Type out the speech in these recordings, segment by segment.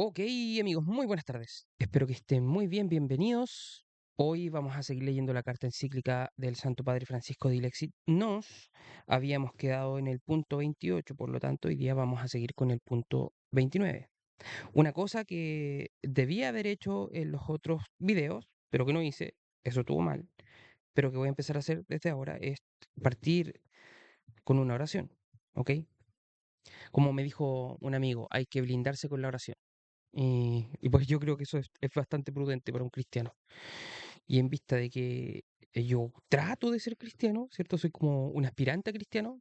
Ok, amigos, muy buenas tardes. Espero que estén muy bien, bienvenidos. Hoy vamos a seguir leyendo la carta encíclica del Santo Padre Francisco de Ilexit. Nos habíamos quedado en el punto 28, por lo tanto, hoy día vamos a seguir con el punto 29. Una cosa que debía haber hecho en los otros videos, pero que no hice, eso estuvo mal, pero que voy a empezar a hacer desde ahora, es partir con una oración, ¿ok? Como me dijo un amigo, hay que blindarse con la oración. Y pues yo creo que eso es bastante prudente para un cristiano. Y en vista de que yo trato de ser cristiano, ¿cierto? Soy como un aspirante a cristiano,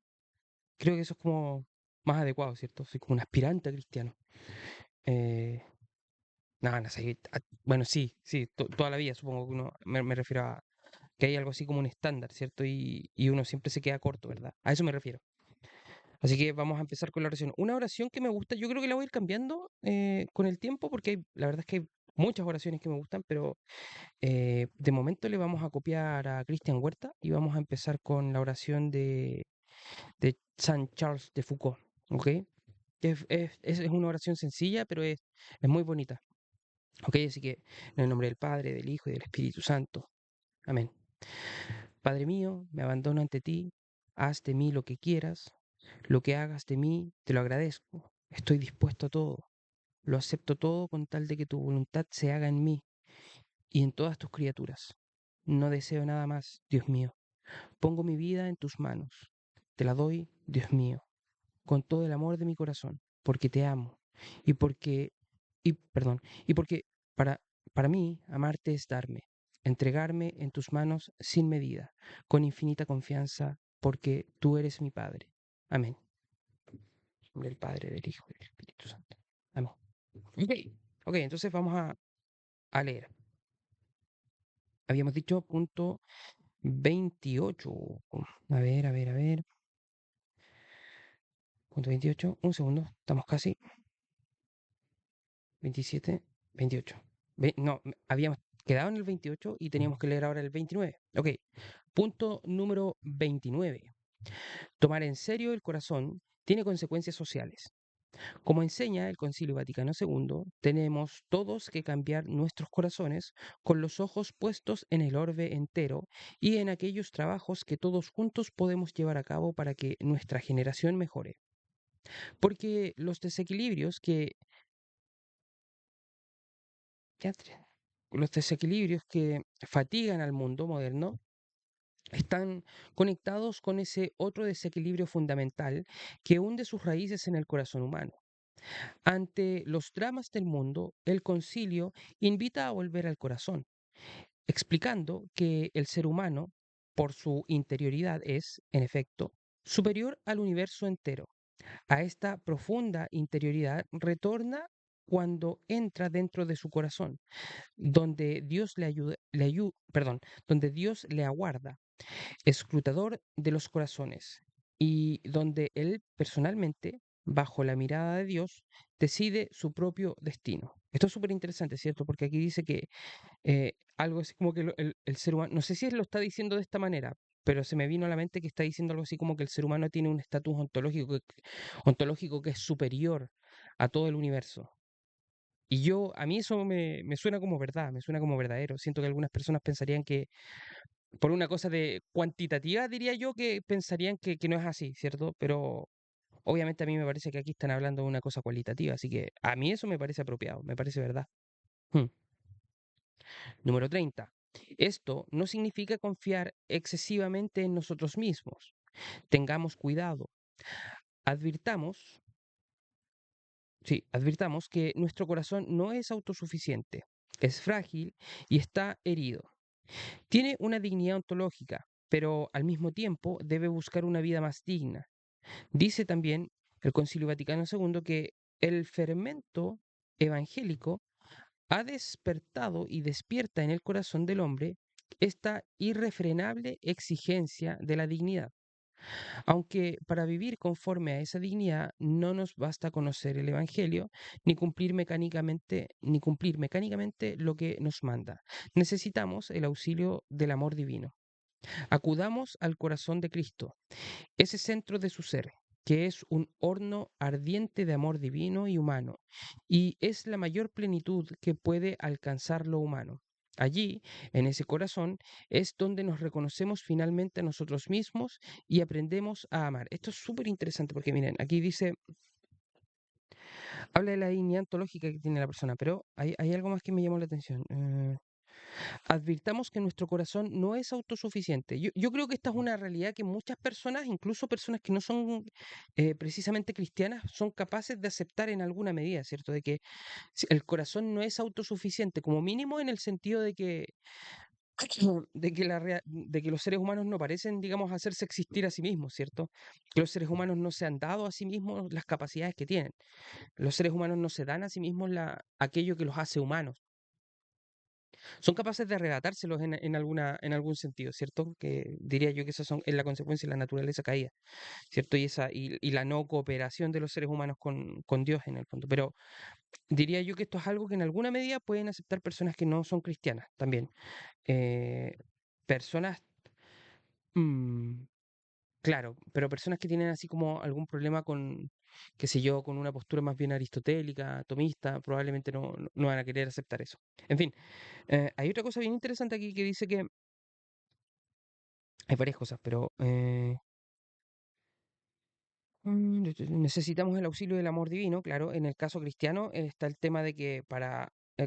creo que eso es como más adecuado, ¿cierto? Soy como un aspirante a cristiano. Eh, no, no sé. Bueno, sí, sí, toda la vida supongo que uno, me refiero a que hay algo así como un estándar, ¿cierto? Y uno siempre se queda corto, ¿verdad? A eso me refiero. Así que vamos a empezar con la oración. Una oración que me gusta, yo creo que la voy a ir cambiando con el tiempo, porque la verdad es que hay muchas oraciones que me gustan, pero de momento le vamos a copiar a Cristian Huerta y vamos a empezar con la oración de Saint Charles de Foucault, ¿ok? Es una oración sencilla, pero es muy bonita, ¿ok? Así que en el nombre del Padre, del Hijo y del Espíritu Santo. Amén. Padre mío, me abandono ante ti, haz de mí lo que quieras, lo que hagas de mí te lo agradezco, estoy dispuesto a todo, lo acepto todo con tal de que tu voluntad se haga en mí y en todas tus criaturas. No deseo nada más, Dios mío. Pongo mi vida en tus manos. Te la doy, Dios mío, con todo el amor de mi corazón, porque te amo y perdón, y porque para, para mí amarte es darme, entregarme en tus manos sin medida, con infinita confianza, porque tú eres mi Padre. Amén. En nombre del Padre, del Hijo y del Espíritu Santo. Amén. Ok, ok, entonces vamos a leer. Habíamos dicho punto 28. A ver. Punto 28. Un segundo. Estamos casi. 27, 28. No, habíamos quedado en el 28 y teníamos que leer ahora el 29. Ok. Punto número 29. Tomar en serio el corazón tiene consecuencias sociales. Como enseña el Concilio Vaticano II, tenemos todos que cambiar nuestros corazones con los ojos puestos en el orbe entero y en aquellos trabajos que todos juntos podemos llevar a cabo para que nuestra generación mejore. Porque los desequilibrios que los desequilibrios que fatigan al mundo moderno están conectados con ese otro desequilibrio fundamental que hunde sus raíces en el corazón humano. Ante los dramas del mundo, el concilio invita a volver al corazón, explicando que el ser humano, por su interioridad, es, en efecto, superior al universo entero. A esta profunda interioridad retorna cuando entra dentro de su corazón, donde Dios donde Dios le aguarda, escrutador de los corazones, y donde él personalmente, bajo la mirada de Dios, decide su propio destino. Esto es súper interesante, ¿cierto? Porque aquí dice que algo así como que el ser humano, no sé si él lo está diciendo de esta manera, pero se me vino a la mente que está diciendo algo así como que el ser humano tiene un estatus ontológico que es superior a todo el universo. Y a mí eso me suena como verdad, me suena como verdadero. Siento que algunas personas pensarían que, por una cosa de cuantitativa, diría yo, que pensarían que no es así, ¿cierto? Pero obviamente a mí me parece que aquí están hablando de una cosa cualitativa, así que a mí eso me parece apropiado, me parece verdad. Hmm. Número 30. Esto no significa confiar excesivamente en nosotros mismos. Tengamos cuidado. Advirtamos, advirtamos que nuestro corazón no es autosuficiente, es frágil y está herido. Tiene una dignidad ontológica, pero al mismo tiempo debe buscar una vida más digna. Dice también el Concilio Vaticano II que el fermento evangélico ha despertado y despierta en el corazón del hombre esta irrefrenable exigencia de la dignidad. Aunque para vivir conforme a esa dignidad no nos basta conocer el Evangelio ni cumplir mecánicamente lo que nos manda. Necesitamos el auxilio del amor divino. Acudamos al corazón de Cristo, ese centro de su ser, que es un horno ardiente de amor divino y humano, y es la mayor plenitud que puede alcanzar lo humano. Allí, en ese corazón, es donde nos reconocemos finalmente a nosotros mismos y aprendemos a amar. Esto es súper interesante porque miren, aquí dice, habla de la dignidad ontológica que tiene la persona, pero hay algo más que me llamó la atención. Advirtamos que nuestro corazón no es autosuficiente. Yo creo que esta es una realidad que muchas personas, incluso personas que no son precisamente cristianas, son capaces de aceptar en alguna medida, ¿cierto? De que el corazón no es autosuficiente, como mínimo en el sentido de que los seres humanos no parecen, digamos, hacerse existir a sí mismos, ¿cierto? Que los seres humanos no se han dado a sí mismos las capacidades que tienen. Los seres humanos no se dan a sí mismos aquello que los hace humanos. Son capaces de arrebatárselos en algún sentido, ¿cierto? Que diría yo que eso es la consecuencia de la naturaleza caída, ¿cierto? Y la no cooperación de los seres humanos con Dios en el fondo. Pero diría yo que esto es algo que en alguna medida pueden aceptar personas que no son cristianas también. Eh, personas, mm, claro, pero personas que tienen así como algún problema con, qué sé yo, con una postura más bien aristotélica, tomista, probablemente no van a querer aceptar eso. En fin, hay otra cosa bien interesante aquí que dice que hay varias cosas, pero necesitamos el auxilio del amor divino, claro. En el caso cristiano está el tema de que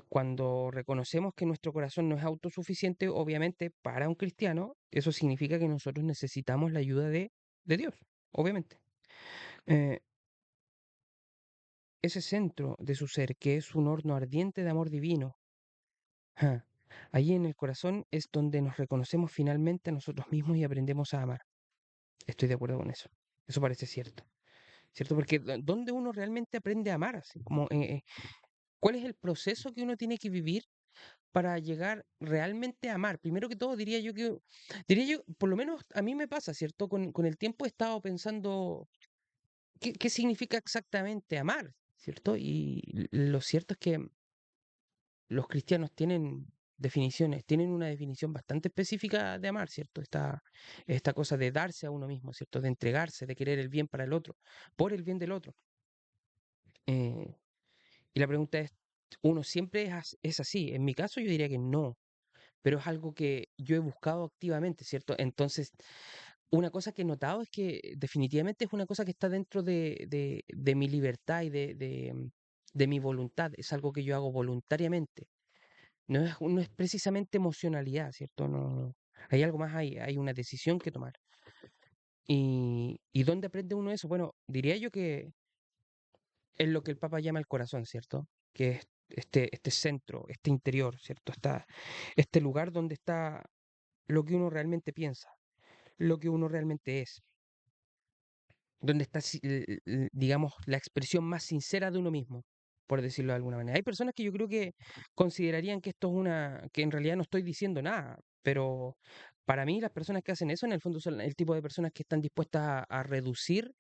cuando reconocemos que nuestro corazón no es autosuficiente, obviamente para un cristiano, eso significa que nosotros necesitamos la ayuda de Dios, obviamente. Eh, ese centro de su ser, que es un horno ardiente de amor divino, ah, allí en el corazón es donde nos reconocemos finalmente a nosotros mismos y aprendemos a amar. Estoy de acuerdo con eso. Eso parece cierto. ¿Cierto? Porque ¿dónde uno realmente aprende a amar? Así como, ¿cuál es el proceso que uno tiene que vivir para llegar realmente a amar? Primero que todo, diría yo, por lo menos a mí me pasa, ¿cierto? Con el tiempo he estado pensando qué significa exactamente amar, ¿cierto? Y lo cierto es que los cristianos tienen una definición bastante específica de amar, ¿cierto? Esta cosa de darse a uno mismo, ¿cierto? De entregarse, de querer el bien para el otro, por el bien del otro. Eh, Y la pregunta es, ¿uno siempre es así? En mi caso yo diría que no, pero es algo que yo he buscado activamente, ¿cierto? Entonces, una cosa que he notado es que definitivamente es una cosa que está dentro de mi libertad y de mi voluntad, es algo que yo hago voluntariamente, no es precisamente emocionalidad, ¿cierto? No, hay algo más ahí, hay una decisión que tomar. ¿Y dónde aprende uno eso? Bueno, diría yo que es lo que el Papa llama el corazón, ¿cierto? Que es este centro, este interior, ¿cierto? Este lugar donde está lo que uno realmente piensa, lo que uno realmente es, donde está, digamos, la expresión más sincera de uno mismo, por decirlo de alguna manera. Hay personas que yo creo que considerarían que esto es que en realidad no estoy diciendo nada, pero para mí las personas que hacen eso en el fondo son el tipo de personas que están dispuestas a reducir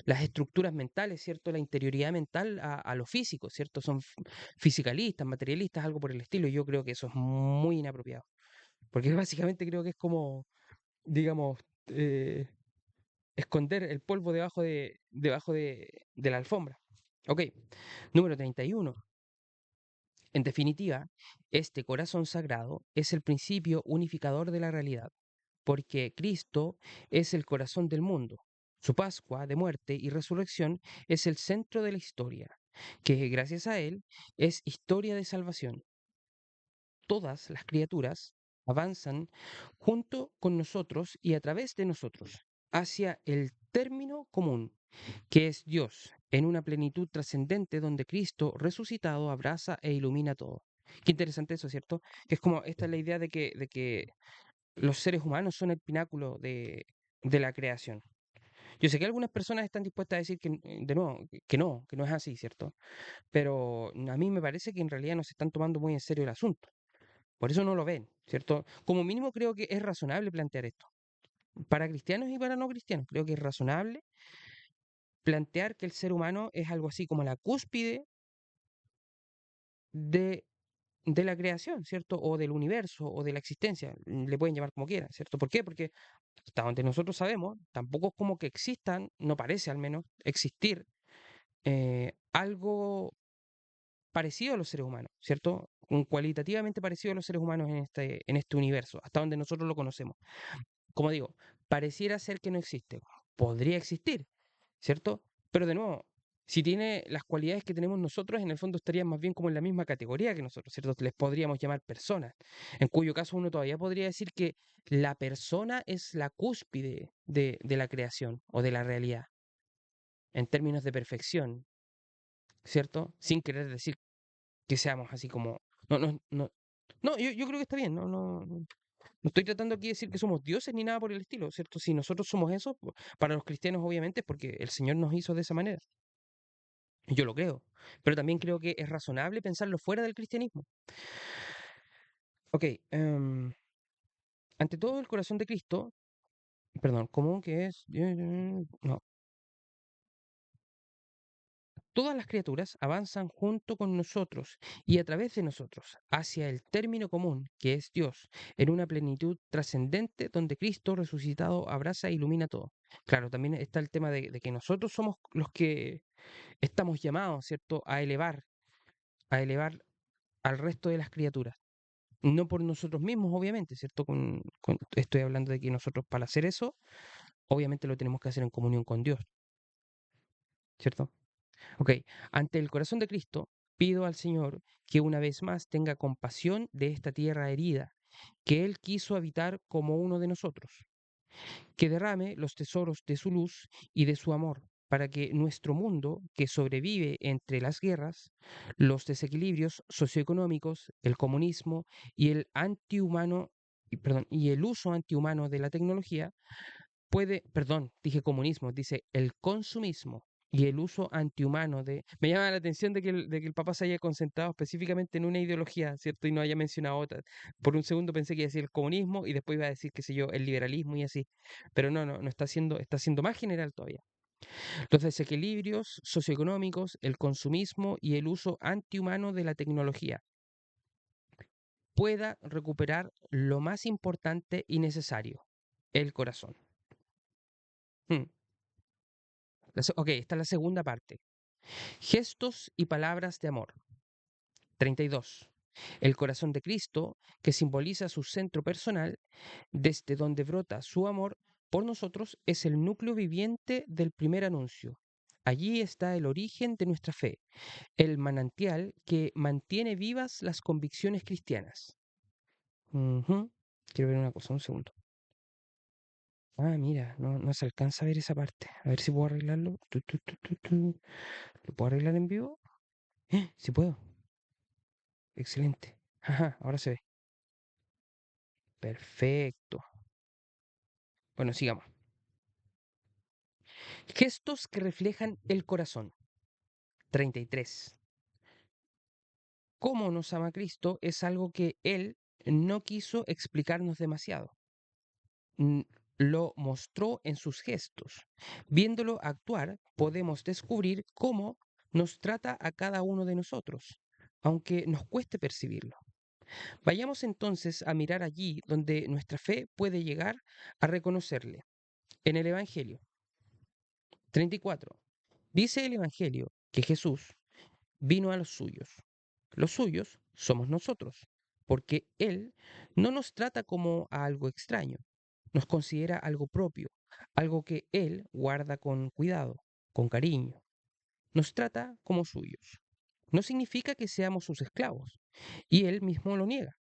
las estructuras mentales, ¿cierto? La interioridad mental a lo físico, ¿cierto? Son fisicalistas, materialistas, algo por el estilo, y yo creo que eso es muy inapropiado, porque básicamente creo que es como, digamos, esconder el polvo debajo de la alfombra. Ok, número 31. En definitiva, este corazón sagrado es el principio unificador de la realidad, porque Cristo es el corazón del mundo. Su Pascua de muerte y resurrección es el centro de la historia, que gracias a Él es historia de salvación. Todas las criaturas avanzan junto con nosotros y a través de nosotros hacia el término común, que es Dios, en una plenitud trascendente donde Cristo resucitado abraza e ilumina todo. Qué interesante eso, ¿cierto? Que es como esta es la idea de que los seres humanos son el pináculo de la creación. Yo sé que algunas personas están dispuestas a decir que, de nuevo, que no es así, ¿cierto? Pero a mí me parece que en realidad no se están tomando muy en serio el asunto. Por eso no lo ven, ¿cierto? Como mínimo creo que es razonable plantear esto. Para cristianos y para no cristianos, creo que es razonable plantear que el ser humano es algo así como la cúspide de de la creación, ¿cierto? O del universo, o de la existencia, le pueden llamar como quieran, ¿cierto? ¿Por qué? Porque hasta donde nosotros sabemos, tampoco es como que existan, no parece al menos, existir algo parecido a los seres humanos, ¿cierto? Cualitativamente parecido a los seres humanos en este universo, hasta donde nosotros lo conocemos. Como digo, pareciera ser que no existe. Podría existir, ¿cierto? Pero de nuevo, si tiene las cualidades que tenemos nosotros, en el fondo estarían más bien como en la misma categoría que nosotros, ¿cierto? Les podríamos llamar personas, en cuyo caso uno todavía podría decir que la persona es la cúspide de la creación o de la realidad, en términos de perfección, ¿cierto? Sin querer decir que seamos así como... No, no, no. No, yo creo que está bien, no estoy tratando aquí de decir que somos dioses ni nada por el estilo, ¿cierto? Si nosotros somos eso, para los cristianos obviamente es porque el Señor nos hizo de esa manera. Yo lo creo, pero también creo que es razonable pensarlo fuera del cristianismo. Ok, ante todo el corazón de Cristo, perdón, ¿cómo que es? No, todas las criaturas avanzan junto con nosotros y a través de nosotros hacia el término común, que es Dios, en una plenitud trascendente donde Cristo resucitado abraza e ilumina todo. Claro, también está el tema de que nosotros somos los que estamos llamados, ¿cierto?, a elevar al resto de las criaturas. No por nosotros mismos, obviamente, ¿cierto? Estoy hablando de que nosotros para hacer eso, obviamente lo tenemos que hacer en comunión con Dios, ¿cierto? Ok, ante el corazón de Cristo, pido al Señor que una vez más tenga compasión de esta tierra herida, que Él quiso habitar como uno de nosotros, que derrame los tesoros de su luz y de su amor, para que nuestro mundo, que sobrevive entre las guerras, los desequilibrios socioeconómicos, el comunismo y el antihumano, y el uso antihumano de la tecnología, dije comunismo, dice el consumismo y el uso antihumano de... Me llama la atención de que el Papa se haya concentrado específicamente en una ideología, ¿cierto? Y no haya mencionado otra. Por un segundo pensé que iba a decir el comunismo y después iba a decir, qué sé yo, el liberalismo y así. Pero no está siendo más general todavía. Los desequilibrios socioeconómicos, el consumismo y el uso antihumano de la tecnología pueda recuperar lo más importante y necesario, el corazón. Hmm. Ok, esta es la segunda parte. Gestos y palabras de amor. 32. El corazón de Cristo, que simboliza su centro personal, desde donde brota su amor por nosotros, es el núcleo viviente del primer anuncio. Allí está el origen de nuestra fe, el manantial que mantiene vivas las convicciones cristianas. Ujú. Quiero ver una cosa, un segundo. Ah, mira, no se alcanza a ver esa parte. A ver si puedo arreglarlo. ¿Lo puedo arreglar en vivo? Sí puedo. Excelente. Ajá, ahora se ve. Perfecto. Bueno, sigamos. Gestos que reflejan el corazón. 33. Cómo nos ama Cristo es algo que Él no quiso explicarnos demasiado. N- Lo mostró en sus gestos. Viéndolo actuar, podemos descubrir cómo nos trata a cada uno de nosotros, aunque nos cueste percibirlo. Vayamos entonces a mirar allí donde nuestra fe puede llegar a reconocerle. En el Evangelio. 34. Dice el Evangelio que Jesús vino a los suyos. Los suyos somos nosotros, porque Él no nos trata como a algo extraño, nos considera algo propio, algo que Él guarda con cuidado, con cariño. Nos trata como suyos. No significa que seamos sus esclavos, y Él mismo lo niega.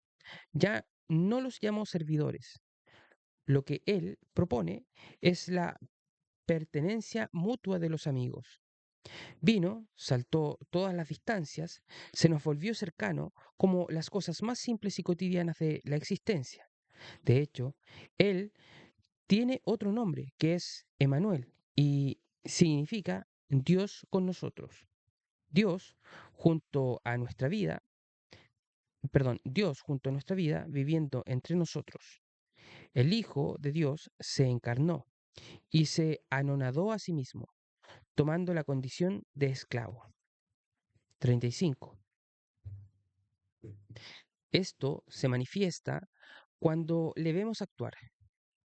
Ya no los llamo servidores. Lo que Él propone es la pertenencia mutua de los amigos. Vino, saltó todas las distancias, se nos volvió cercano como las cosas más simples y cotidianas de la existencia. De hecho, Él tiene otro nombre que es Emanuel y significa Dios con nosotros. Dios junto a nuestra vida, Dios junto a nuestra vida viviendo entre nosotros. El Hijo de Dios se encarnó y se anonadó a sí mismo, tomando la condición de esclavo. 35. Esto se manifiesta cuando le vemos actuar.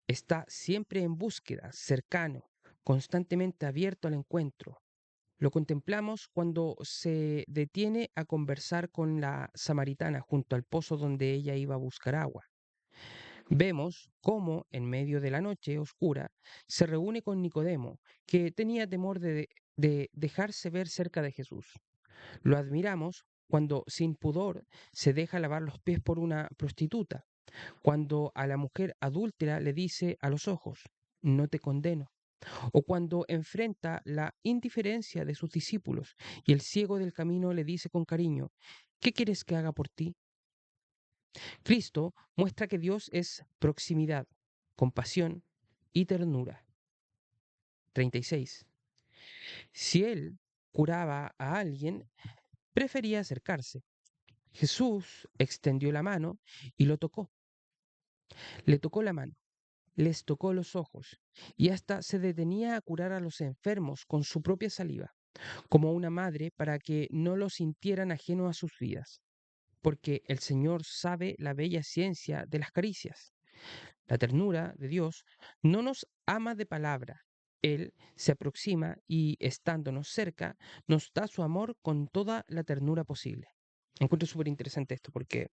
Está siempre en búsqueda, cercano, constantemente abierto al encuentro. Lo contemplamos cuando se detiene a conversar con la samaritana junto al pozo donde ella iba a buscar agua. Vemos cómo, en medio de la noche oscura, se reúne con Nicodemo, que tenía temor de dejarse ver cerca de Jesús. Lo admiramos cuando, sin pudor, se deja lavar los pies por una prostituta, cuando a la mujer adúltera le dice a los ojos, no te condeno, o cuando enfrenta la indiferencia de sus discípulos y el ciego del camino le dice con cariño, ¿qué quieres que haga por ti? Cristo muestra que Dios es proximidad, compasión y ternura. 36. Si él curaba a alguien, prefería acercarse. Jesús extendió la mano y lo tocó. Le tocó la mano, les tocó los ojos y hasta se detenía a curar a los enfermos con su propia saliva, como una madre para que no lo sintieran ajeno a sus vidas, porque el Señor sabe la bella ciencia de las caricias. La ternura de Dios no nos ama de palabra. Él se aproxima y, estándonos cerca, nos da su amor con toda la ternura posible. Encuentro súper interesante esto porque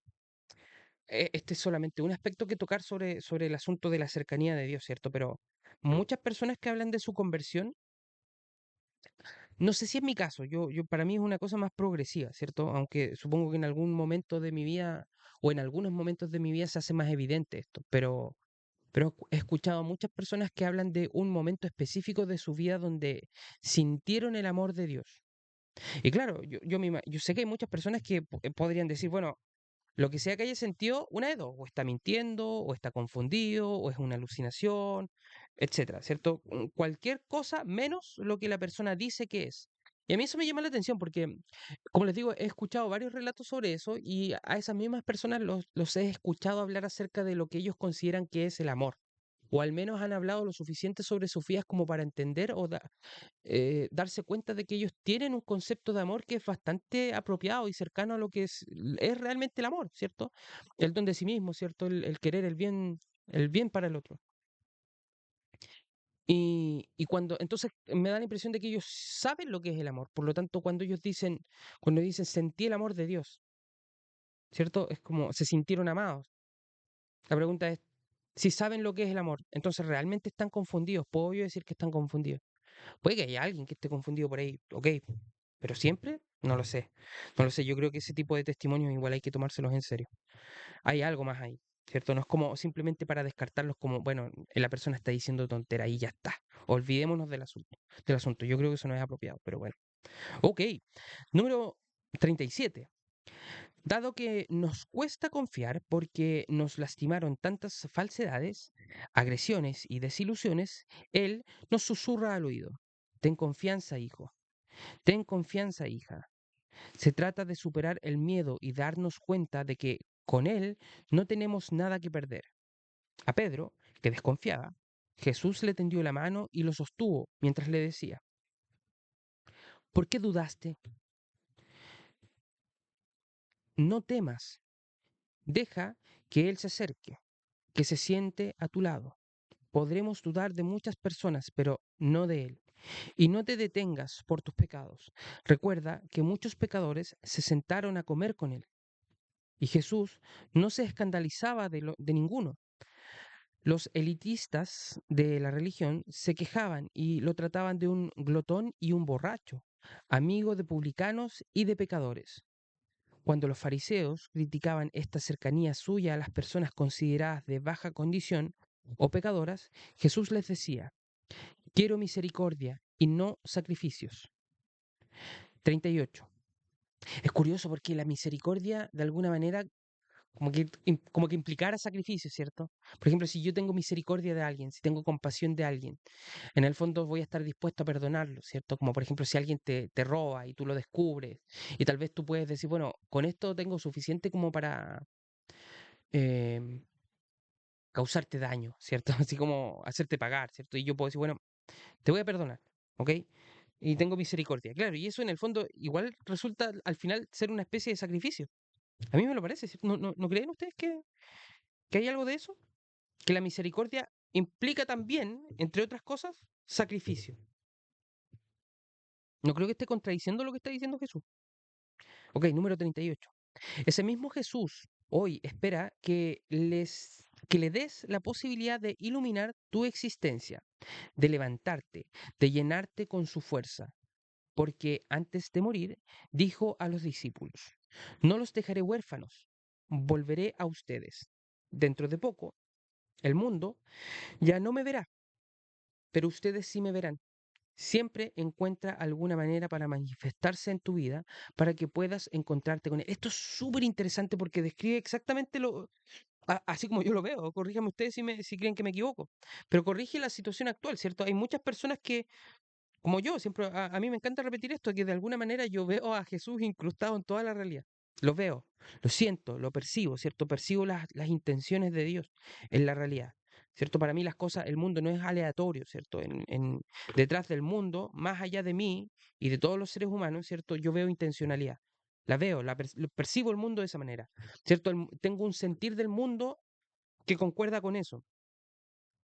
este es solamente un aspecto que tocar sobre el asunto de la cercanía de Dios, ¿cierto? Pero muchas personas que hablan de su conversión, no sé si es mi caso, para mí es una cosa más progresiva, ¿cierto? Aunque supongo que en algún momento de mi vida o en algunos momentos de mi vida se hace más evidente esto, pero he escuchado a muchas personas que hablan de un momento específico de su vida donde sintieron el amor de Dios. Y claro, yo sé que hay muchas personas que podrían decir, bueno, lo que sea que haya sentido, una de dos, o está mintiendo, o está confundido, o es una alucinación, etcétera, ¿cierto? Cualquier cosa menos lo que la persona dice que es. Y a mí eso me llama la atención porque, como les digo, he escuchado varios relatos sobre eso y a esas mismas personas los he escuchado hablar acerca de lo que ellos consideran que es el amor. O al menos han hablado lo suficiente sobre sus vidas como para entender darse cuenta de que ellos tienen un concepto de amor que es bastante apropiado y cercano a lo que es realmente el amor, ¿cierto? El don de sí mismo, ¿cierto? El querer el bien para el otro. Y cuando, entonces me da la impresión de que ellos saben lo que es el amor. Por lo tanto, cuando dicen sentí el amor de Dios, ¿cierto? Es como se sintieron amados. La pregunta es, si saben lo que es el amor, entonces realmente están confundidos. ¿Puedo yo decir que están confundidos? Puede que haya alguien que esté confundido por ahí, ok, pero siempre no lo sé. No lo sé, yo creo que ese tipo de testimonios igual hay que tomárselos en serio. Hay algo más ahí, ¿cierto? No es como simplemente para descartarlos como, bueno, la persona está diciendo tontera y ya está. Olvidémonos del asunto, del asunto. Yo creo que eso no es apropiado, pero bueno. Ok, número 37. Dado que nos cuesta confiar porque nos lastimaron tantas falsedades, agresiones y desilusiones, Él nos susurra al oído. Ten confianza, hijo. Ten confianza, hija. Se trata de superar el miedo y darnos cuenta de que con Él no tenemos nada que perder. A Pedro, que desconfiaba, Jesús le tendió la mano y lo sostuvo mientras le decía, ¿por qué dudaste? No temas. Deja que Él se acerque, que se siente a tu lado. Podremos dudar de muchas personas, pero no de Él. Y no te detengas por tus pecados. Recuerda que muchos pecadores se sentaron a comer con Él. Y Jesús no se escandalizaba de ninguno. Los elitistas de la religión se quejaban y lo trataban de un glotón y un borracho, amigo de publicanos y de pecadores. Cuando los fariseos criticaban esta cercanía suya a las personas consideradas de baja condición o pecadoras, Jesús les decía, quiero misericordia y no sacrificios. 38. Es curioso porque la misericordia de alguna manera como que implicara sacrificio, ¿cierto? Por ejemplo, si yo tengo misericordia de alguien, si tengo compasión de alguien, en el fondo voy a estar dispuesto a perdonarlo, ¿cierto? Como por ejemplo si alguien te roba y tú lo descubres y tal vez tú puedes decir, bueno, con esto tengo suficiente como para em, causarte daño, ¿cierto? Así como hacerte pagar, ¿cierto? Y yo puedo decir, bueno, te voy a perdonar, ¿ok? Y tengo misericordia. Claro, y eso en el fondo igual resulta al final ser una especie de sacrificio. A mí me lo parece, ¿cierto? ¿No creen ustedes que hay algo de eso? Que la misericordia implica también, entre otras cosas, sacrificio. No creo que esté contradiciendo lo que está diciendo Jesús. Ok, número 38. Ese mismo Jesús hoy espera que le des la posibilidad de iluminar tu existencia, de levantarte, de llenarte con su fuerza, porque antes de morir dijo a los discípulos, no los dejaré huérfanos, volveré a ustedes. Dentro de poco, el mundo ya no me verá, pero ustedes sí me verán. Siempre encuentra alguna manera para manifestarse en tu vida para que puedas encontrarte con él. Esto es súper interesante porque describe exactamente así como yo lo veo. Corríjame ustedes si creen que me equivoco, pero corrige la situación actual, ¿cierto? Hay muchas personas que, como yo, siempre a mí me encanta repetir esto, que de alguna manera yo veo a Jesús incrustado en toda la realidad. Lo veo, lo siento, lo percibo, ¿cierto? Percibo las intenciones de Dios en la realidad, ¿cierto? Para mí las cosas, el mundo no es aleatorio, ¿cierto? Detrás del mundo, más allá de mí y de todos los seres humanos, ¿cierto? Yo veo intencionalidad. La veo, lo percibo el mundo de esa manera, ¿cierto? Tengo un sentir del mundo que concuerda con eso,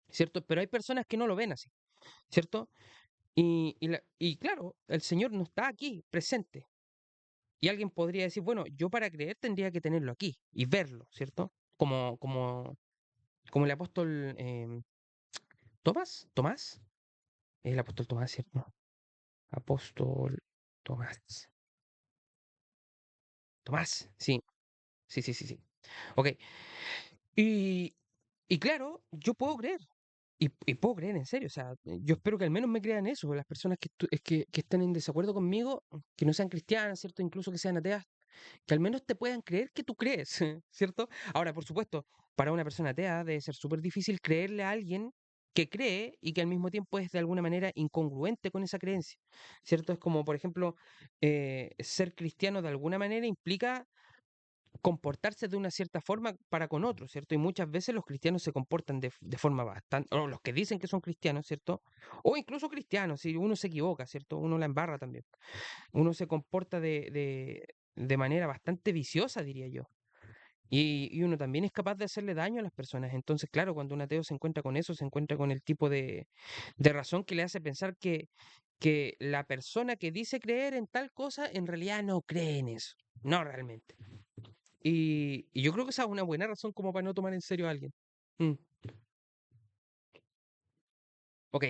¿cierto? Pero hay personas que no lo ven así, ¿cierto? Y claro, el Señor no está aquí presente. Y alguien podría decir, bueno, yo para creer tendría que tenerlo aquí y verlo, ¿cierto? Como el apóstol Tomás, el apóstol Tomás, ¿cierto? Apóstol Tomás. Tomás, sí, sí. Ok, y, y claro, yo puedo creer, y puedo creer en serio, o sea, yo espero que al menos me crean eso, las personas que estén en desacuerdo conmigo, que no sean cristianas, ¿cierto? Incluso que sean ateas, que al menos te puedan creer que tú crees, ¿cierto? Ahora, por supuesto, para una persona atea debe ser súper difícil creerle a alguien que cree y que al mismo tiempo es de alguna manera incongruente con esa creencia, ¿cierto? Es como, por ejemplo, ser cristiano de alguna manera implica comportarse de una cierta forma para con otros, ¿cierto? Y muchas veces los cristianos se comportan de forma bastante, o los que dicen que son cristianos, ¿cierto? O incluso cristianos, si uno se equivoca, ¿cierto? Uno la embarra también. Uno se comporta de manera bastante viciosa, diría yo. Y uno también es capaz de hacerle daño a las personas. Entonces, claro, cuando un ateo se encuentra con eso, se encuentra con el tipo de razón que le hace pensar que la persona que dice creer en tal cosa en realidad no cree en eso. No realmente. Y yo creo que esa es una buena razón como para no tomar en serio a alguien. Mm, ok.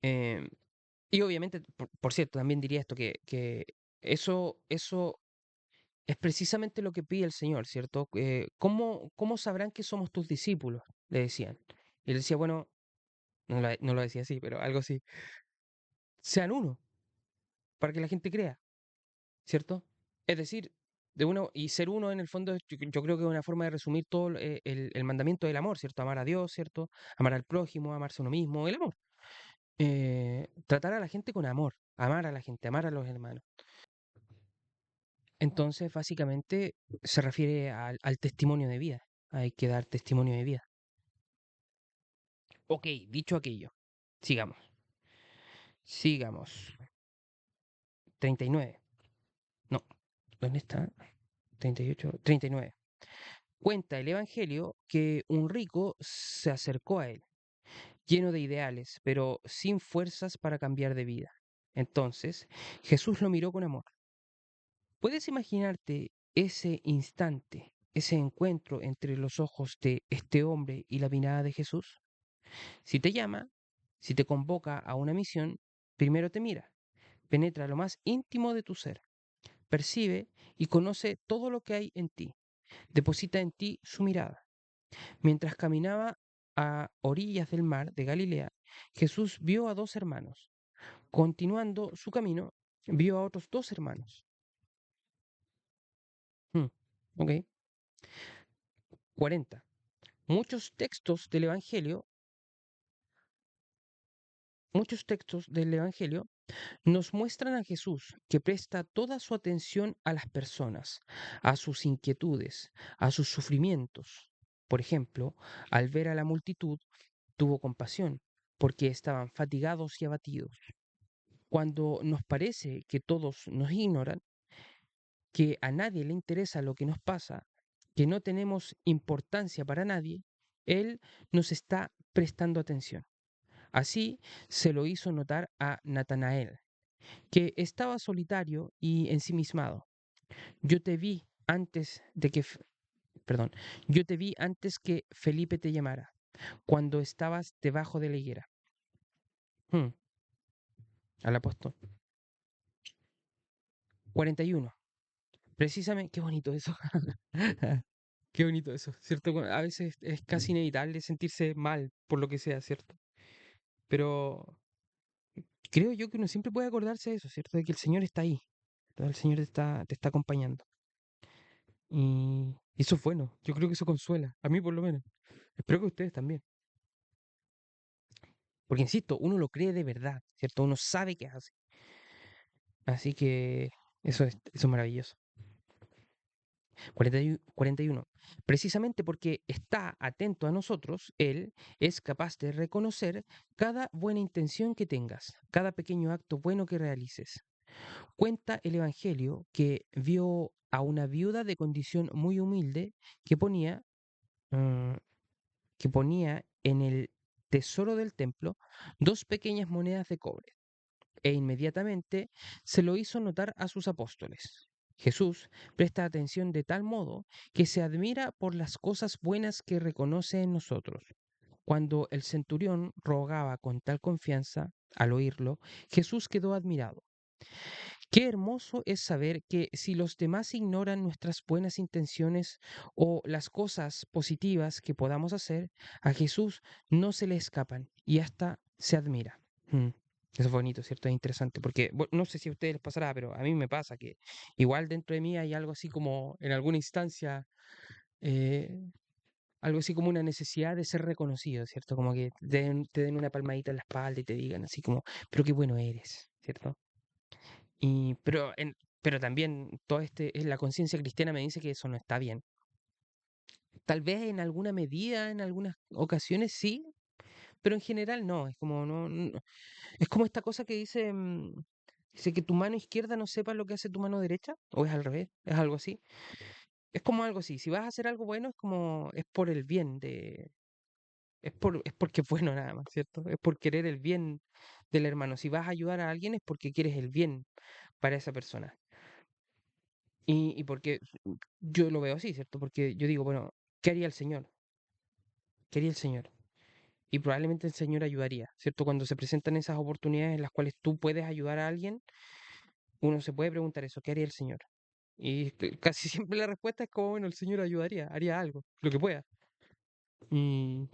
em, y obviamente, por cierto, también diría esto, que eso es precisamente lo que pide el Señor, ¿cierto? ¿Cómo sabrán que somos tus discípulos? Le decían. Y él decía, bueno, no lo decía así, pero algo así. Sean uno, para que la gente crea, ¿cierto? Es decir, y ser uno en el fondo, yo creo que es una forma de resumir todo el mandamiento del amor, ¿cierto? Amar a Dios, ¿cierto? Amar al prójimo, amarse a uno mismo, el amor. Tratar a la gente con amor, amar a la gente, amar a los hermanos. Entonces, básicamente, se refiere al testimonio de vida. Hay que dar testimonio de vida. Ok, dicho aquello, sigamos. Sigamos. 39. No, ¿dónde está? 38, 39. Cuenta el Evangelio que un rico se acercó a él, lleno de ideales, pero sin fuerzas para cambiar de vida. Entonces, Jesús lo miró con amor. ¿Puedes imaginarte ese instante, ese encuentro entre los ojos de este hombre y la mirada de Jesús? Si te llama, si te convoca a una misión, primero te mira, penetra lo más íntimo de tu ser, percibe y conoce todo lo que hay en ti, deposita en ti su mirada. Mientras caminaba a orillas del mar de Galilea, Jesús vio a dos hermanos. Continuando su camino, vio a otros dos hermanos. Hmm, ok. 40. Muchos textos del Evangelio, muchos textos del Evangelio nos muestran a Jesús que presta toda su atención a las personas, a sus inquietudes, a sus sufrimientos. Por ejemplo, al ver a la multitud, tuvo compasión, porque estaban fatigados y abatidos. Cuando nos parece que todos nos ignoran, que a nadie le interesa lo que nos pasa, que no tenemos importancia para nadie, Él nos está prestando atención. Así se lo hizo notar a Natanael, que estaba solitario y ensimismado. Yo te vi antes de que, perdón, yo te vi antes que Felipe te llamara, cuando estabas debajo de la higuera. Hmm, al apóstol. 41. Precisamente, qué bonito eso. Qué bonito eso, ¿cierto? A veces es casi inevitable sentirse mal por lo que sea, ¿cierto? Pero creo yo que uno siempre puede acordarse de eso, ¿cierto? De que el Señor está ahí, ¿verdad? El Señor te está acompañando. Y eso es bueno, yo creo que eso consuela, a mí por lo menos. Espero que ustedes también. Porque insisto, uno lo cree de verdad, ¿cierto? Uno sabe que es así. Así que eso es maravilloso. 41. Precisamente porque está atento a nosotros, Él es capaz de reconocer cada buena intención que tengas, cada pequeño acto bueno que realices. Cuenta el Evangelio que vio a una viuda de condición muy humilde que mm, ponía en el tesoro del templo dos pequeñas monedas de cobre e inmediatamente se lo hizo notar a sus apóstoles. Jesús presta atención de tal modo que se admira por las cosas buenas que reconoce en nosotros. Cuando el centurión rogaba con tal confianza, al oírlo, Jesús quedó admirado. Qué hermoso es saber que si los demás ignoran nuestras buenas intenciones o las cosas positivas que podamos hacer, a Jesús no se le escapan y hasta se admira. Mm. Eso es bonito, ¿cierto? Es interesante, porque no sé si a ustedes les pasará, pero a mí me pasa que igual dentro de mí hay algo así como en alguna instancia, eh, algo así como una necesidad de ser reconocido, ¿cierto? Como que te den una palmadita en la espalda y te digan así como, pero qué bueno eres, ¿cierto? Pero también todo es la conciencia cristiana me dice que eso no está bien. Tal vez en alguna medida, en algunas ocasiones sí, pero en general no. Es como es como esta cosa que dice que tu mano izquierda no sepa lo que hace tu mano derecha, o es al revés, es algo así. Es como algo así. Si vas a hacer algo bueno, es por el bien es porque es bueno nada más, ¿cierto? Es por querer el bien del hermano. Si vas a ayudar a alguien es porque quieres el bien para esa persona. Y porque yo lo veo así, ¿cierto? Porque yo digo, bueno, ¿qué haría el Señor? ¿Qué haría el Señor? Y probablemente el Señor ayudaría, ¿cierto? Cuando se presentan esas oportunidades en las cuales tú puedes ayudar a alguien, uno se puede preguntar eso, ¿qué haría el Señor? Y casi siempre la respuesta es como, bueno, el Señor ayudaría, haría algo, lo que pueda. Y,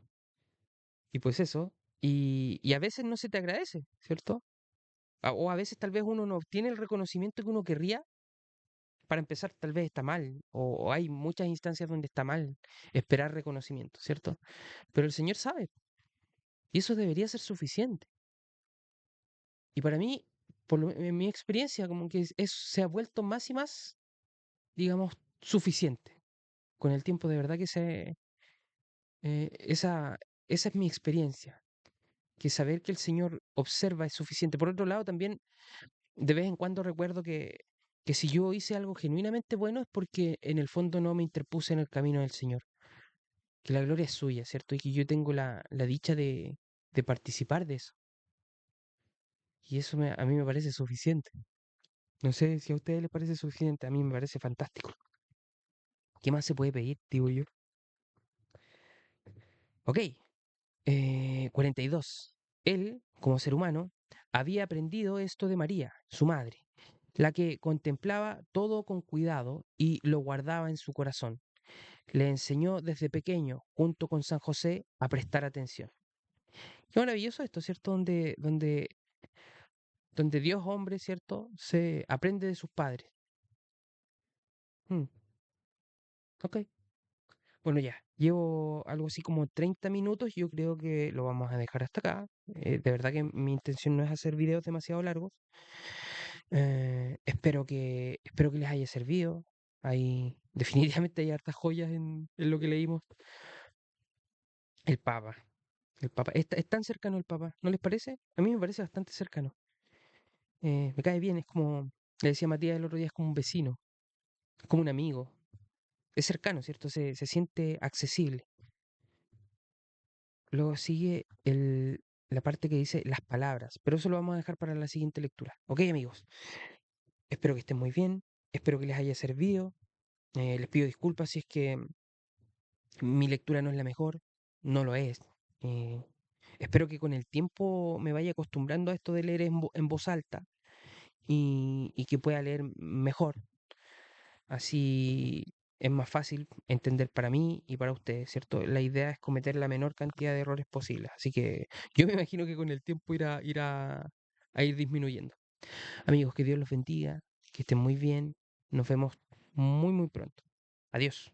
y pues eso, y a veces no se te agradece, ¿cierto? O a veces tal vez uno no obtiene el reconocimiento que uno querría. Para empezar, tal vez está mal, o hay muchas instancias donde está mal esperar reconocimiento, ¿cierto? Pero el Señor sabe, y eso debería ser suficiente. Y para mí, en mi experiencia, como que se ha vuelto más y más, digamos, suficiente. Con el tiempo, de verdad que esa, esa es mi experiencia, que saber que el Señor observa es suficiente. Por otro lado, también, de vez en cuando recuerdo que si yo hice algo genuinamente bueno es porque en el fondo no me interpuse en el camino del Señor. Que la gloria es suya, ¿cierto? Y que yo tengo la dicha de participar de eso. Y eso a mí me parece suficiente. No sé si a ustedes les parece suficiente, a mí me parece fantástico. ¿Qué más se puede pedir, digo yo? Ok, 42. Él, como ser humano, había aprendido esto de María, su madre, la que contemplaba todo con cuidado y lo guardaba en su corazón. Le enseñó desde pequeño, junto con San José, a prestar atención. Qué maravilloso esto, ¿cierto? Donde Dios hombre, ¿cierto? Se aprende de sus padres. Mm, ok. Bueno, ya, llevo algo así como 30 minutos, yo creo que lo vamos a dejar hasta acá. De verdad que mi intención no es hacer videos demasiado largos. Espero que les haya servido. Definitivamente hay hartas joyas en lo que leímos. El Papa, el Papa, es tan cercano el Papa, ¿no les parece? A mí me parece bastante cercano. Me cae bien, es como, le decía Matías el otro día, es como un vecino. es como un amigo, es cercano, ¿cierto? Se siente accesible. Luego sigue la parte que dice las palabras, pero eso lo vamos a dejar para la siguiente lectura. Ok, amigos, espero que estén muy bien, espero que les haya servido. Les pido disculpas si es que mi lectura no es la mejor, no lo es. Eh, Espero que con el tiempo me vaya acostumbrando a esto de leer en voz alta y que pueda leer mejor. Así es más fácil entender para mí y para ustedes, ¿cierto? La idea es cometer la menor cantidad de errores posibles. Así que yo me imagino que con el tiempo a ir disminuyendo. Amigos, que Dios los bendiga, que estén muy bien. Nos vemos muy, muy pronto. Adiós.